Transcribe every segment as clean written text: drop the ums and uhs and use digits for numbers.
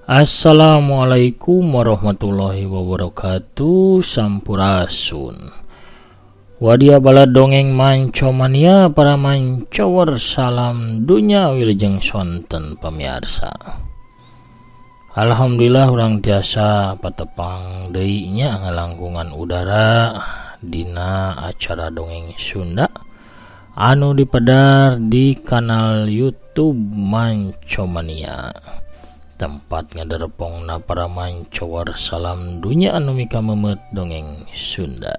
Assalamualaikum warahmatullahi wabarakatuh. Sampurasun. Wadia bala dongeng mancomania para mancower salam dunya wilujeng sonten pamirsa. Alhamdulillah urang tiasa patepang deui nya ngalangkungan udara dina acara dongeng Sunda anu dipedar di kanal YouTube Mancomania. Tempat ngaderepongna para mancower salam dunya anu mika memet dongeng Sunda.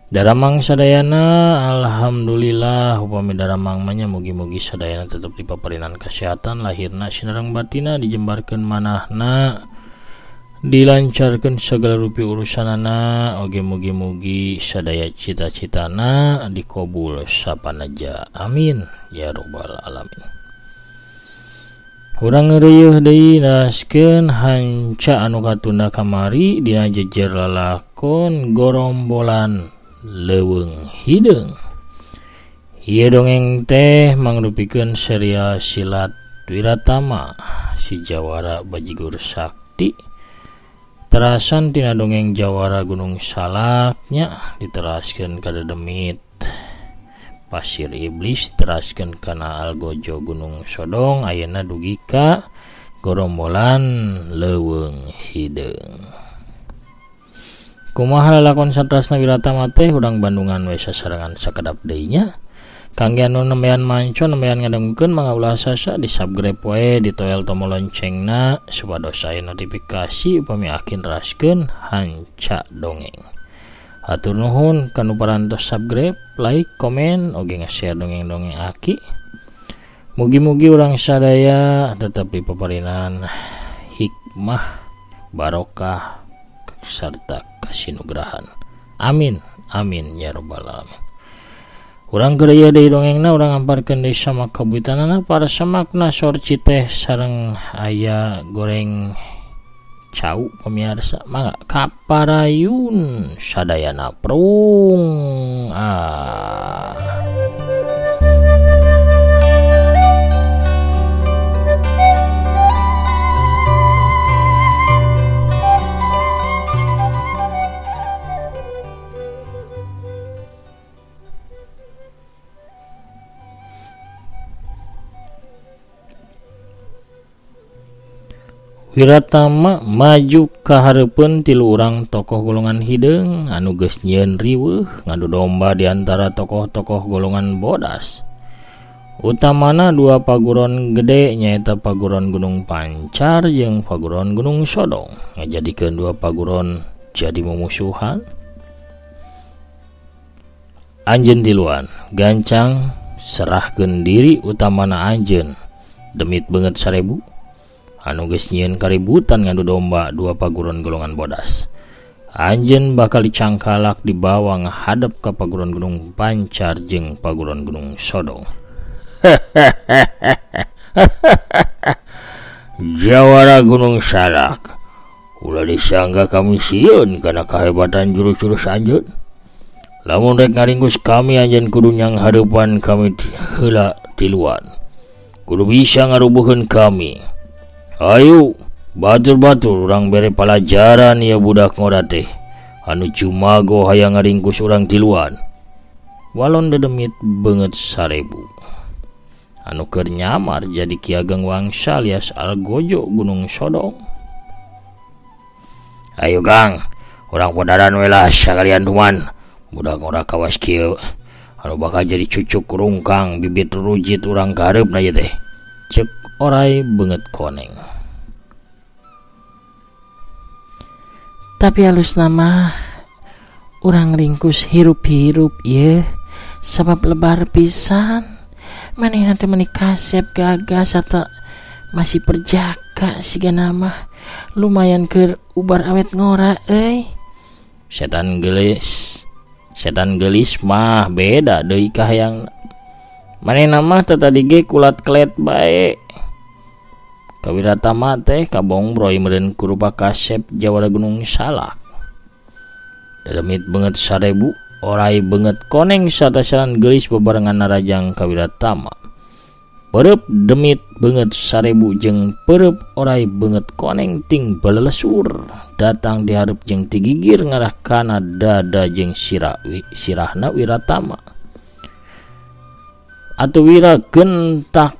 Daramang sadayana alhamdulillah upami daramang manya mugi-mugi sadayana tetep dipaparinan kesehatan lahirna sinareng batina dijembarkeun manahna dilancarkeun segala rupi urusanana oge mugi-mugi sadaya cita-citana dikobul sapanaja amin ya rabbal alamin. Urang ngeureuyeuh deui naskeun hanca anu katunda kamari dina jejer lalakon gorombolan leuweung hideung. Ieu dongeng teh mangrupikeun serial silat Wiratama si Jawara Bajigur Sakti terasan tina dongeng Jawara Gunung Salaknya diteraskeun ka Dedemit Pasir Iblis teraskeun kana Algojo Gunung Sodong ayeuna dugi ka gorombolan leuweung hideung. Kumaha lalakon satrasna Wiratama teh urang Bandungan we sasarengan sakedap deui nya. Kangge anu nembean manco nembean ngadengkeun mangga ulah sasa di subscribe we di toel tombol loncengna supados aya notifikasi upami akin raskeun hanca dongeng. Hatur nuhun kanu parantos subscribe, like, komen, oge nge-share dongeng-dongeng aki. Mugi-mugi urang sadaya tetep dipaparinan hikmah, barokah, serta kasinugrahan. Amin, amin ya rabbal alamin. Urang geureuy deui dongengna urang amparkeun deui sama kabuitanana para samakna sorci teh sareng aya goreng cau pemirsa mangga kaparayun sadayana prung Wiratama maju ka hareupeun tilu urang tokoh golongan hideung anu geus nyieun riweuh ngadu domba di antara tokoh-tokoh golongan bodas. Utamana dua paguron gede nyaeta paguron Gunung Pancar jeung paguron Gunung Sodong ngajadikeun dua paguron jadi mumusuhan. Anjeun tiluan gancang serahkeun diri utamana anjeun demit beungeut 1000 anu geus nyieun kaributan ngadu domba dua paguron golongan bodas. Anjeun bakal dicangkalak dibawa ngahadap ka paguron Gunung Pancar jeung paguron Gunung Sodong. Jawara Gunung Salak, ulah disangga kami sieun kana kahebatan jurus-jurus anjeun. Lamun rek ngaringkus kami anjeun kudu nyang hareupan kami heula tiluan. Kudu bisa ngarubuheun kami. Ayo, batur-batur urang bere palajaran ya budak ngora teh. Anu jumago hayang ngaringkus urang tiluan. Walon Dedemit beungeut 1000. Anu keur nyamar jadi Ki Ageng Wangsa alias Algojo Gunung Sodong. Ayo Kang, urang podaran we lah sakalian tuman. Budak ngora kawas kieu anu bakal jadi cucuk rungkang bibit rujit urang kareupna ye teh. Cek orai beungeut koneng. Tapi halus nama urang ringkus hirup-hirup ye sabab lebar pisan manehna teh meuni kasep gagas serta masih perjaka siga nama lumayan keur ubar awet ngora euy. Setan gelis mah beda deui kahayang manehna mah teh tadi ge kulat kelet bae. Kawiratama teh kabongbroy meureun ku rupa kasep Jawara Gunung Salak. Dedemit beungeut 1000 orai beungeut koneng satasaran geulis bebarengan narajang Kawiratama. perep demit banget 1000 jeung perep orai banget koneng ting balelesur datang diharap jeung tigigir ngarah kana dada jeung sirahna Wiratama atuh Wira gentak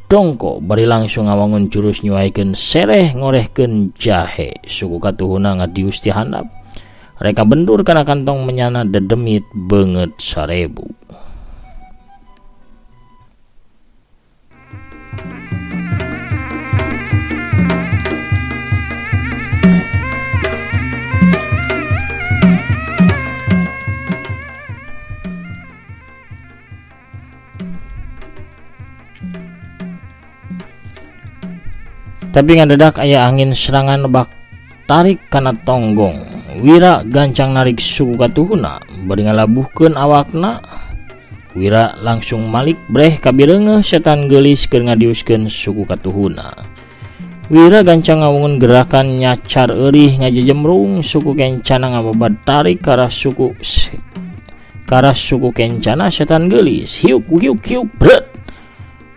dongko bari langsung ngawangun jurus nyuaikeun sereh ngorehkeun jahe suku katuhuna ngadius ti handap reka bendur kana kantong menyana dedemit banget 1000. Tapi ngadadak aya angin serangan bak tarik kana tonggong Wira gancang narik suku katuhuna bari ngalabuhkeun awakna Wira langsung malik breh kabireungeuh setan geulis keur ngadiuskeun suku katuhuna Wira gancang ngawungun gerakan nyacar eurih ngajejemrung suku kencana ngababad tarik karah suku kencana setan geulis hiuk bret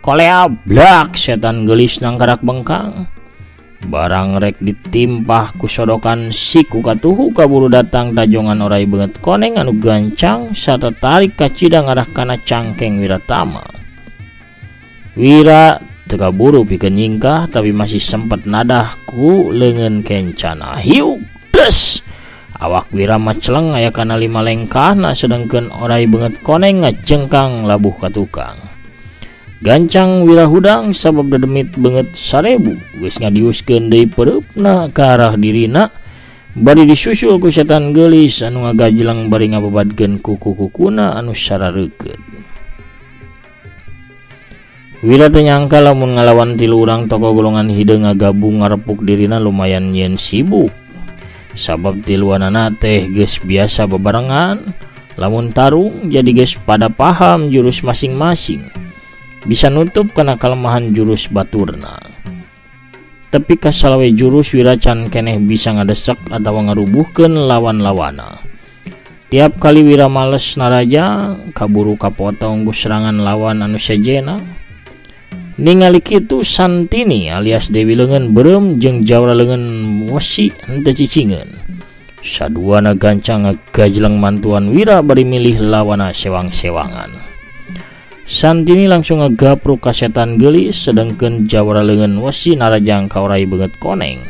kolea blak setan geulis nangkarak bengkang barang rek ditimpah ku sodokan siku katuhu kaburu datang dajongan orai banget koneng anu gancang sarta tarik ka cidang arah kana cangkeng Wiratama. Wira teu kaburu pikeun nyingkah tapi masih sempat nadah ku leungeun kencana hiuk des awak Wira maceleng aya kana 5 lengkahna sedengkeun orai banget koneng ngajengkang labuh ka tukang. Gancang Wira hudang sabab dedemit banget 1000 geus ngadiuskeun deui pereupna ka arah dirina bari disusul ku setan geulis anu ngagajlang bari ngababadkeun kuku-kukuna anu sarareukeut. Wira teu nyangka lamun ngalawan 3 urang tokoh golongan hideung ngagabung ngarepuk dirina lumayan nyeun sibuk sabab 3-anana teh geus biasa bebarengan lamun tarung jadi geus pada paham jurus masing-masing bisa nutup karena kelemahan jurus baturna. Tapi kasalawe jurus Wira can keneh bisa ngadesek atau ngarubuhkeun lawan-lawana. Tiap kali Wira males naraja kaburu kapotong ku serangan lawan anu sejena. Ningali kitu Santini alias Dewi Leungeun Beureum jeung Jawara Leungeun Wesi henteu cicingeun. Saduana gancang ngagajleng mantuan Wira bari milih lawana sewang-sewangan. Santini langsung ngegapruk ka setan geulis sedengkeun Jawara Leungeun Wesi narajang ka orai banget koneng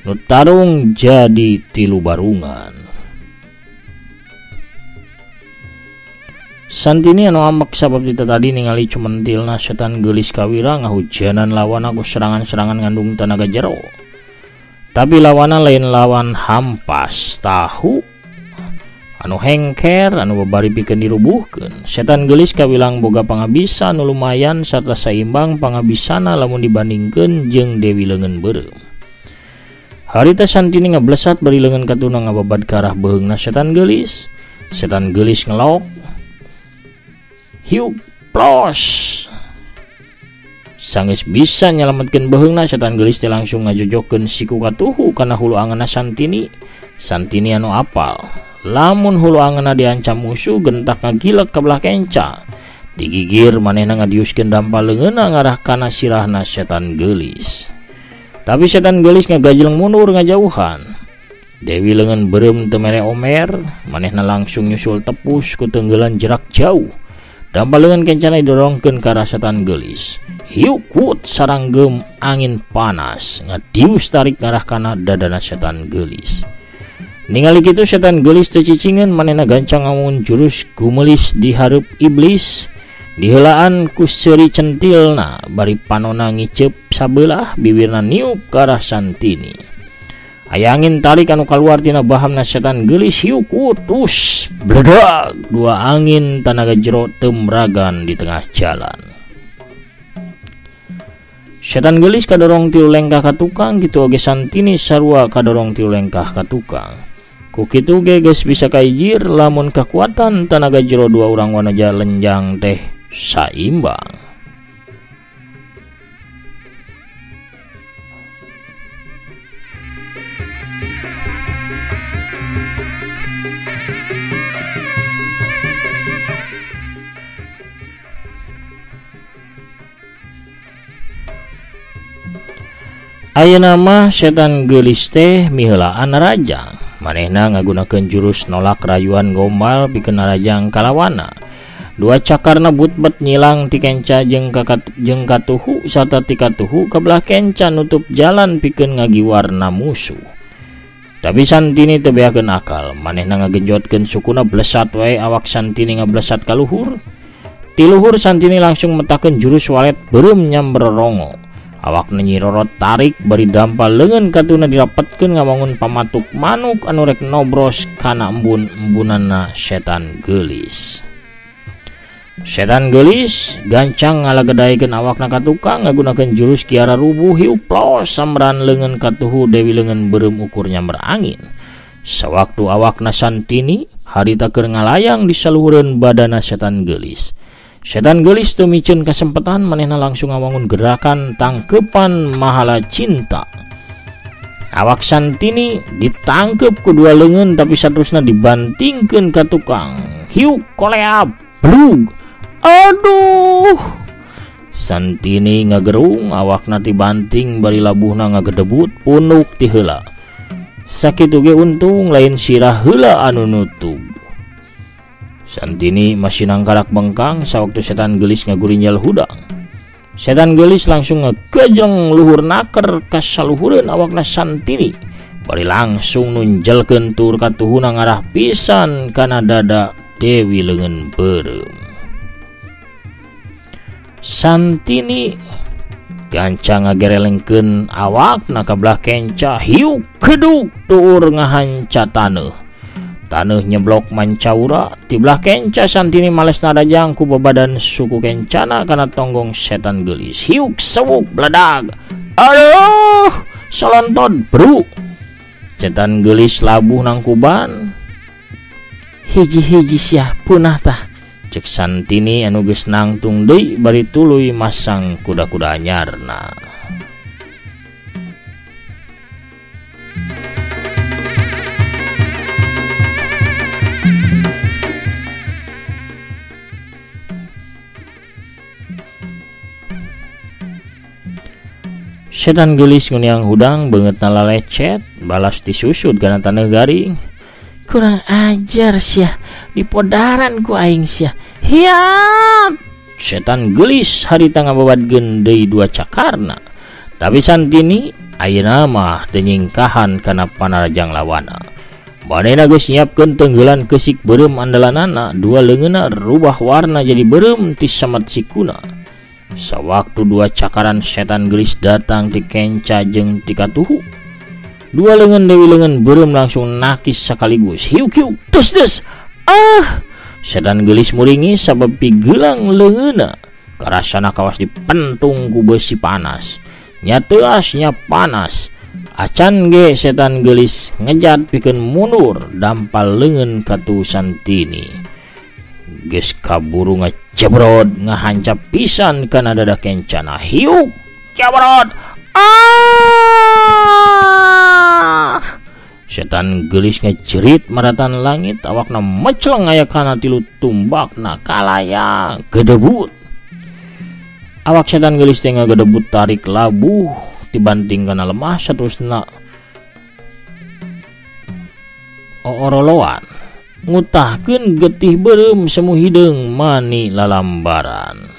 nu tarung jadi 3 barungan. Santini anu ambek sabab dita tadi ningali cumentilna setan geulis ka Wira ngahujanan lawan aku serangan-serangan ngandung tenaga jero tapi lawana lain lawan hampas tahu anu hengker anu babari pikeun dirubuhkeun. Setan geulis kawilang boga pangabisa anu lumayan sarta saimbang pangabisana lamun dibandingkeun jeung Dewi Leungeun Beureum. Harita Santini ngablesat bari leungeun katuna ngababad ka arah beheungna setan geulis. Setan geulis ngelok hiuk plos sanggeus bisa nyalametkeun beheungna setan geulis teh langsung ngajojokkeun siku katuhu kana hulu angeunna Santini. Santini anu apal lamun hulu angeunna diancam musuh gentak ngagilek ka belah kenca digigir manehna ngadiuskeun dampal leungeunna ngarah kana sirahna setan geulis. Tapi setan geulis ngagajleng mundur ngajauhan. Dewi Leungeun Beureum teu mere omer manehna langsung nyusul tepus ku teunggelan jarak jauh dampal leungeun kencana didorongkeun ka arah setan geulis. Hiukut saranggem angin panas ngadius tarik ngarah kana dadana setan geulis. Ningali kitu setan geulis teu cicingeun manehna gancang ngamun jurus gumelis dihareup iblis diheulaan ku seuri centilna bari panonna ngiceup sabelah bibirna niup ka arah Santini. Aya angin tarik anu kaluar tina bahamna setan geulis hiuk utus bledag 2 angin tanaga jero temragan di tengah jalan. Setan geulis kadorong 3 lengkah ka tukang kitu oge Santini sarua kadorong 3 lengkah ka tukang. Ku kitu ge geus bisa kaijir lamun kekuatan tanaga jero 2 urang wanaja lenjang teh saimbang. Ayeuna mah setan geulis teh miheulaan Narajang. Manehna ngagunakeun jurus nolak rayuan gombal pikeun Narajang kalawana. Dua cakarna butbet nyilang ti kenca jeung katuhu sarta ti katuhu ka belah kenca nutup jalan pikeun ngagiwarna musuh. Tapi Santini teu beakeun akal, manehna ngagenjotkeun sukuna blesat wae awak Santini ngablesat ka luhur. Ti luhur Santini langsung metakeun jurus walet beureum nyamber rongo. Awakna Nyi Roro tarik bari dampal leungeun katuna dirapetkeun ngawangun pamatuk manuk anu rek nobros kana embun-embunanna setan geulis. Setan geulis gancang ngalagedaikeun awakna ka tukang ngagunakeun jurus kiara rubuh hiu plos samran leungeun katuhu Dewi leungeun beureum ukur nyamber angin. Sawaktu awakna Santini harita keur ngalayang di saluhureun badana setan geulis. Setan geulis teu miceun kasempatan manehna langsung ngawangun gerakan tangkepan mahala cinta. Awak Santini ditangkep kedua leungeun tapi saterusna dibantingkeun ka tukang. Hiu koleap blug. Aduh, Santini ngagerung awakna ti banting bari labuhna ngagedebut punuk ti heula. Sakitu ge untung lain sirah heula anu nutug. Santini masih nangkarak bengkang sawaktu setan geulis ngagurinjal hudang. Setan geulis langsung ngekejeng luhur naker ka saluhureun awakna Santini bari langsung nunjelkeun tur katuhuna ngarah pisan kana dada Dewi leungeun beureum. Santini gancang ngagerelengkeun awakna ka belah kenca hiu keduk tur ngahanca taneuh. Taneuh nyeblok mancaura ti belah kenca Santini males Narajang ku babadan suku kencana kana tonggong setan geulis. Hiuk sewuk bledag. Aduh, solontod bro. Setan geulis labuh nang kuban. Hiji-hiji sia punah tah. Cek Santini anu geus nangtung deui bari tuluy masang kuda-kuda anyarna. Setan geulis nguniang hudang beungeutna lalecet balas disusud kana taneuh garing. Kurang ajar sia, dipodaran ku aing sia. Hiat! Setan geulis harita ngababadkeun deui dua cakarna. Tapi Santini ayeuna mah teu nyingkahan kana panarajang lawana. Manehna geus nyiapkeun tenggelan keusik beureum andalanana, dua leungeunna rubah warna jadi beureum ti samat sikuna. Sawaktu dua cakaran setan geulis datang ti kenca jeung ti katuhu, dua leungeun Dewi leungeun beureum langsung nakis sakaligus. Hiu-hiu des. Setan geulis muringi sabab pigeulang leungeunna. Karasana kawas dipentung ku besi panas. Nya teuas nya panas. Acan ge setan geulis ngejat pikeun mundur dampal leungeun katu Santini. Geus kaburu ngajebrod ngahancap pisan kana dada kencana. Hiu jebrod. Setan geulis ngecerit maratan langit awakna mecleng aya kana tilu tumbakna kalayang gedebut. Awak setan geulis teh ngagedebut tarik labuh dibanting kana lemah saterusna oroloan ngutahkeun getih beureum semu hideung mani lalambaran.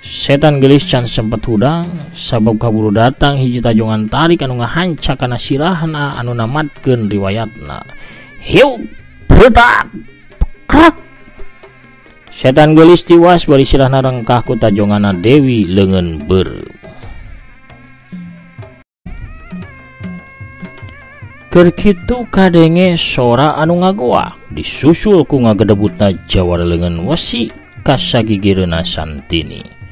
Setan geulis can sempet hudang sabab kaburu datang hiji tajongan tarik anu ngahanca kana sirahna anu namatkeun riwayatna. Hiu bedak krak. Setan geulis tiwas bari sirahna rengkah ku tajonganna Dewi leungeun beureum. Keur kitu kadenge sora anu ngagoak disusul ku ngagedebutna jawara leungeun wesi ka sagigireunna Santini.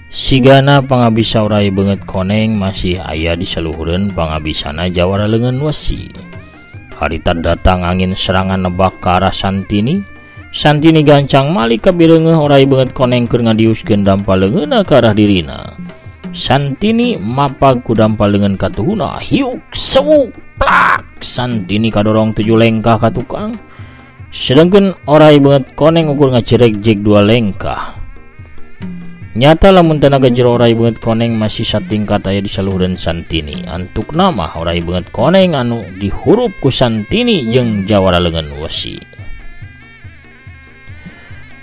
Sigana pangabisa urai beungeut koneng masih aya di saluhureun pangabisana jawara leungeun wesi. Harita datang angin serangan nebak ka arah Santini. Santini gancang malik ka bireungeuh urai beungeut koneng keur ngadiuskeun dampal leungeunna ka arah dirina. Santini mapag ku dampal leungeun katuhuna. Hiuk sewuk plak. Santini kadorong 7 lengkah ka tukang. Sedangkan orai banget koneng ukur ngajerek jek 2 lengkah. Nyata lamun tenaga jero orai banget koneng masih satingkat aya di saluhureun Santini. Antuk nama orai banget koneng anu dihurup ku Santini jeung jawara leungeun wesi.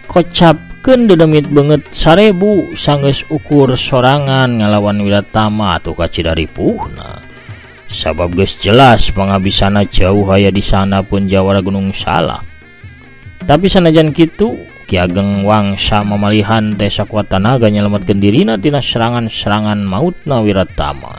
Kocapkeun dedemit banget 1000 sanggeus ukur sorangan ngalawan Wiratama atuh kacidaripuhna. Sabab geus jelas pangabisana jauh aya di sana pun jawara Gunung Salak. Tapi sanajan kitu Ki Ageng Wangsa mamalihan teh sakuat tanaga nyelametkeun dirina tina serangan-serangan mautna Wiratama.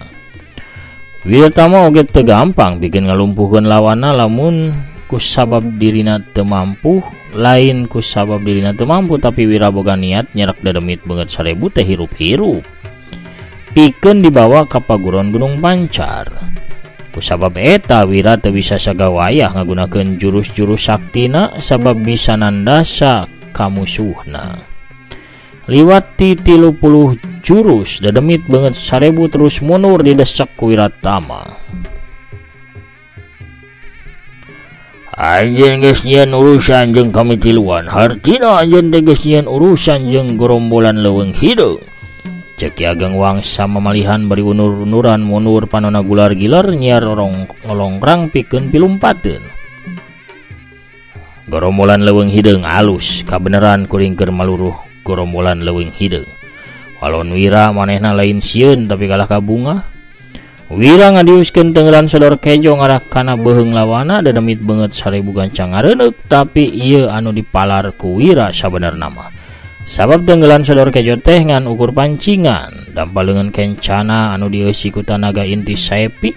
Wiratama oge teu gampang bikin ngalumpuhkeun lawanna lamun kusabab dirina teu mampu, lain kusabab dirina teu mampu tapi Wira boga niat nyerak dedemit beungeut 1000 teh hirup-hirup. Pikeun dibawa ka paguron Gunung Pancar. Kusabab eta Wira teu bisa sagawayah ngagunakeun jurus-jurus saktina sabab bisa nandasa ka musuhna. Liwat ti 30 jurus dedemit beungeut 1000 terus mundur didesak ku Wiratama. Anjeun geus nyieun urusan jeung kami tiluan, hartina anjeun teh geus nyieun urusan jeung gerombolan leuweung hideung. Cek Ki Ageng Wangsa mamalihan bari unur-unuran munur panona gular-gilar nyiar olongrang pikeun pilumpateun. Gerombolan leuweung hideung alus kabeneran kuring keur maluruh gerombolan leuweung hideung. Walon Wira manehna lain sieun tapi kalah ka bunga. Wira ngadiuskeun tenggelan sodor kejo ngarah kana beuheung lawana dedemit beungeut 1000 gancang ngareuneup tapi ieu anu dipalar ku Wira sabenerna mah. Sabab tenggelan sodor kejo teh ngan ukur pancingan dampaleungeun kencana anu dieusi ku tanaga inti saepi.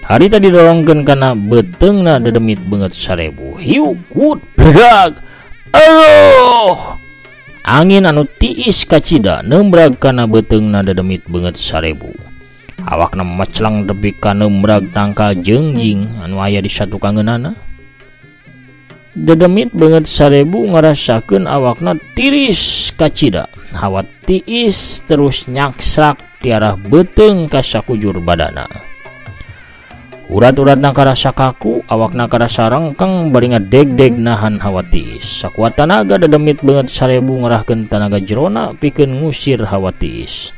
Harita didorongkeun kana beteungna dedemit beungeut 1000. Hiu kut bledag. Aduh. Angin anu tiis kacida nembrag kana beteungna dedemit beungeut 1000. Awakna maclang tepi ka nembrag tangkal jengjing anu aya di satukangeunana. Dedemit beungeut 1000 ngarasakeun awakna tiris kacida. Hawa tiis terus nyaksrak ti arah beteung ka sakujur badana. Urat-uratna karasa kaku, awakna karasa rengkeng bari ngadeg-deg nahan hawa tiis. Sakuat tanaga dedemit beungeut 1000 ngarahkeun tanaga jerona pikeun ngusir hawa tiis.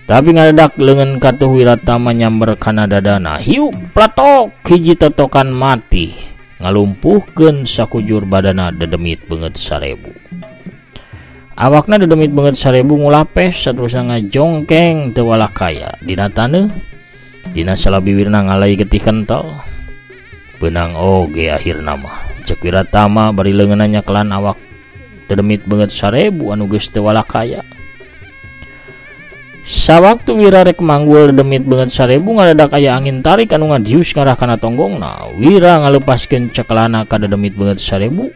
Tapi ngadadak leungeun katuh Wiratama nyamber kana dadana. Hiu platok hiji totokan mati. Ngalumpuhkeun sakujur badana dedemit beungeut 1000. Awakna dedemit beungeut 1000 ngulapes saterusna ngajongkeng teu walakaya dina taneuh. Dina salabiwirna ngalai getih kental. Beunang oge akhirna mah. Cek Wiratama bari leungeunna nyakelan awak dedemit beungeut 1000 anu geus teu walakaya. Sawaktu Wira rek manggul dedemit beungeut 1000 ngadadak aya angin tarik anu ngadius ngarah kana tonggongna. Wira ngalepaskeun cekelana ka dedemit beungeut 1000.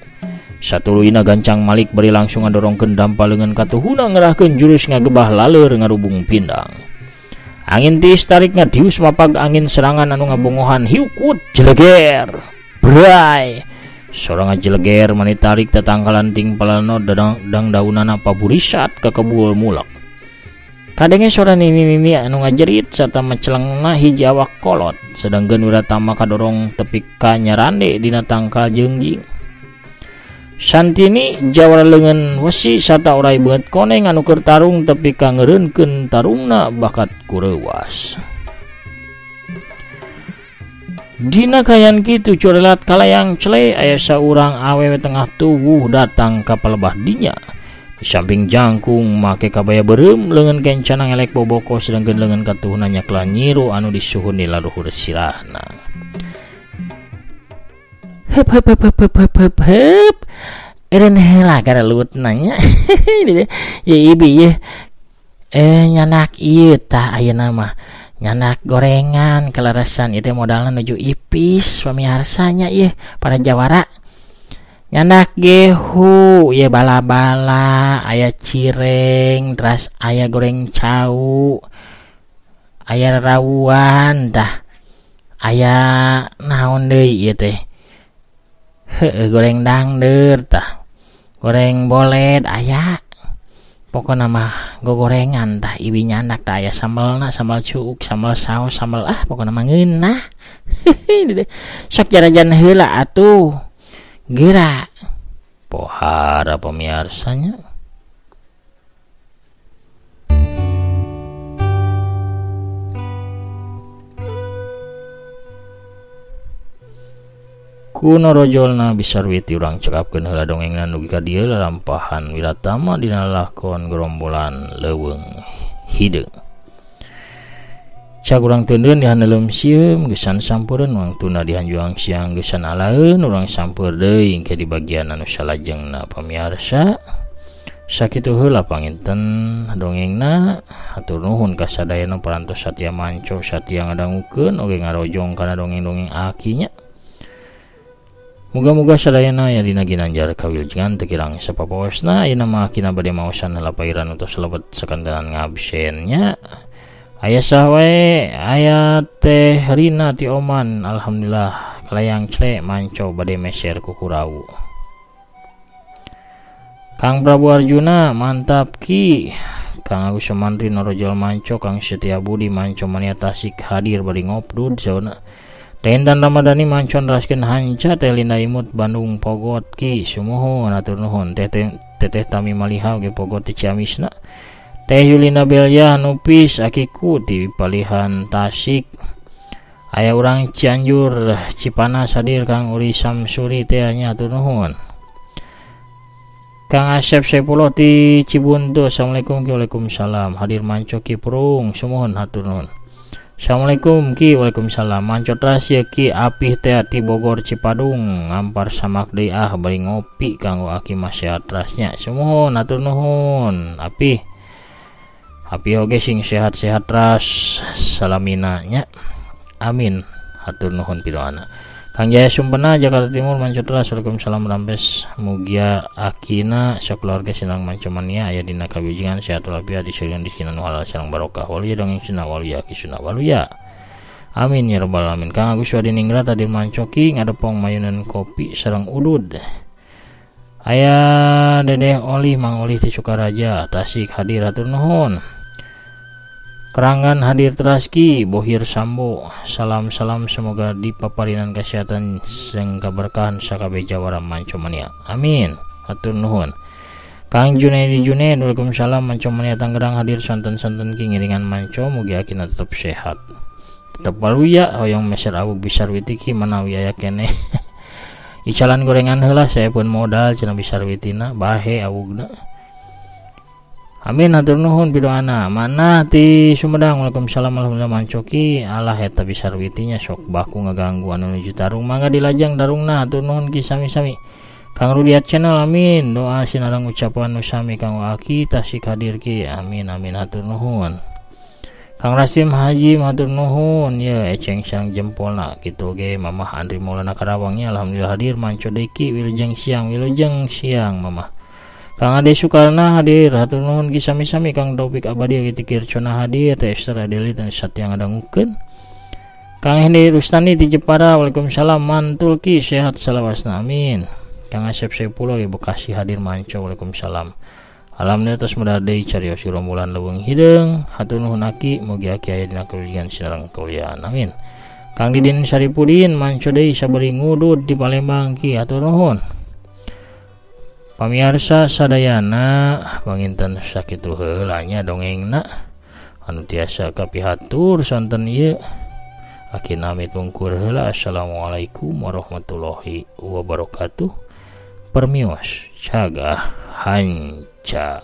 Satuluyna gancang malik bari langsung ngadorongkeun dampaleungeun katuhuna ngerahkeun jurus ngagebah laleur ngarubung pindang. Angin tiis tarik ngadius mapag angin serangan anu ngabongohan. Hiukut jeleger. Bray. Sorang jeleger mani tarik tatangkalan tingpalana dang daunana paburisat ka kebul mulak. Kadenge sora nini anu ngajerit serta mecelengna hiji awak kolot. Sedangkeun Wiratama kadorong tepi ka nyarande dina tangkal jengjing. Santini jawara leungeun wesi sarta orai beungeut koneng anu keur tarung tepi ka ngeureunkeun tarungna bakat kureuwas. Dina kayan kitu corelat kalayang cle aya saurang awewe tengah tubuh datang ka palebah dinya. Di samping jangkung make kabaya beureum leungeun kencana ngelek boboko sedangkeun leungeun katuhna nyakla nyiru anu disuhun di laluhur sirahna. Hep eren heula gara luut nanya. Ya ibi ya nyanak ieu tah ayeuna mah nyanak gorengan kelarasan itu modalna nuju ipis pamiarsanya ieu para jawara. Nyanak gehu ya bala-bala aya cireng terus aya goreng cau aya rawuan dah aya naon deui ieu teh goreng dangdeur tah goreng bolet aya pokona mah gogorengan tah ibi nyanak tah aya sambelna sambal cuuk sambal saos sambal pokona mah ngeunah sok jarajan heula atuh gerak Pohara pemiarsanya. Kuno rojolna Bisarwiti urang cekapkeun heula dongengna nugi ka dieu lalampahan Wiratama dina lakon gerombolan leuweung hideung. Cak urang teundeun dihaneuleum sieum geusan sampeureun wangtuna dihanjuang siang geusan alaeun urang sampeur deui engke di bagian anu salajengna pamiarsa. Sakitu heula panginten dongengna, hatur nuhun ka sadayana parantos satya manco satya ngadangukeun oge ngarojong kana dongeng-dongeng akinya. Muga-muga sadayana ya dina ginanjar kawiljengan teu kirang sapapaosna ayeuna mah kina bade maosan heula pairan utos lebet sakandanan ngabsennya. Aya saha wae aya teh Rina ti Oman, alhamdulillah kelayang cle manco bade meser ku kurau. Kang Prabu Arjuna mantap ki. Kang Agus Sumantri Norojol manco, Kang Setia Budi manco mania Tasik hadir bade ngopdud sauna. Tendan Ramadhani mancon raskeun hanca teh Linda Imut Bandung Pogot ki sumuhun atur nuhun teteh Tami Malihau ge Pogot ti Ciamisna. Teh Yulina Belya nupis akiku ti Palihan Tasik. Aya urang Cianjur Cipanas hadir Kang Uri Samsuri teh nya atur nuhun. Kang Asep Sepuluh ti Cibuntu assalamualaikum ki waalaikumsalam hadir manco ki Prung sumuhun atur nuhun. Assalamualaikum ki waalaikumsalam mancot rahasia ki Apih teh ti Bogor Cipadung ngampar samak deui bari ngopi kanggo aki mah sehat rasnya sumuhun atur nuhun. Apih oge sing sehat-sehat ras salamina nya amin atur nuhun pidoana. Kang Jaya Sumpena Jakarta Timur mancot ras waalaikumsalam rampes mugia akina sakeluarga sinang mancomania aya dina kawijengan sehat walafiat diseureun diskinan halal sareng barokah waluya dongeng sunah waluya ki sunah waluya amin ya rabbal alamin. Kang Agus Wadiningrat hadir mancoki ngadepong mayunan kopi sareng udud. Aya Dedeh Oli Mang Oli ti Sukaraja Tasik hadir atur nuhun. Keranggan hadir teraski Bohir Sambo salam-salam semoga dipaparinan kesehatan sing kaberkahan sakabe jawara mancomania amin atur nuhun. Kang Junaidi Junaid waalaikumsalam mancomania Tangerang hadir santen-santen ki ngiringan manco mugi akina tetep sehat tetep waluya hoyong meser Abu Bisarwiti ki manawi aya kene. Icalan gorengan heula saya pun modal cenah Bisarwitina bahe awugna. Amin hatur nuhun pidoana. Mana ti Sumedang waalaikumsalam alhamdulillah mancoki Allah eta Bisarwitinya sok baku ngaganggu anu nuju tarung mangga dilajang darungna hatur nuhun ki sami-sami. Kang Rudiat channel amin doa sinareng ucapan nu sami kang aki Tasik hadir ki amin amin hatur nuhun. Kang Rasim Haji hatur nuhun ya eceng sang jempolna kitu ge Mamah Andri Maulana Karawangnya alhamdulillah hadir manco deui ki wilujeng siang Mamah. Kang Ade Sukarna hadir hatur nuhun ki sami-sami. Kang Taufik Abadi ti Kircona hadir teh Esther Adeli dan Satya ngadangukeun. Kang Hendi Rustani ti Jepara waalaikumsalam mantul ki sehat salawasna amin. Kang Asep Sepuluh ge Bekasi hadir manco waalaikumsalam. Alhamdulillah tos medar deui carios rombolan leuweung hideung hatur nuhun aki mugi aki aya dina kawijigan sinareng kawiaan amin. Kang Didin Saripudin manco deui sabari ngudud di Palembang ki hatur nuhun. Pamiarsa sadayana panginten sakitu heula nya dongengna anu tiasa kapihatur sonten ieu aki nami tungkur heula. Assalamualaikum warahmatullahi wabarakatuh. Permios cagah hanca.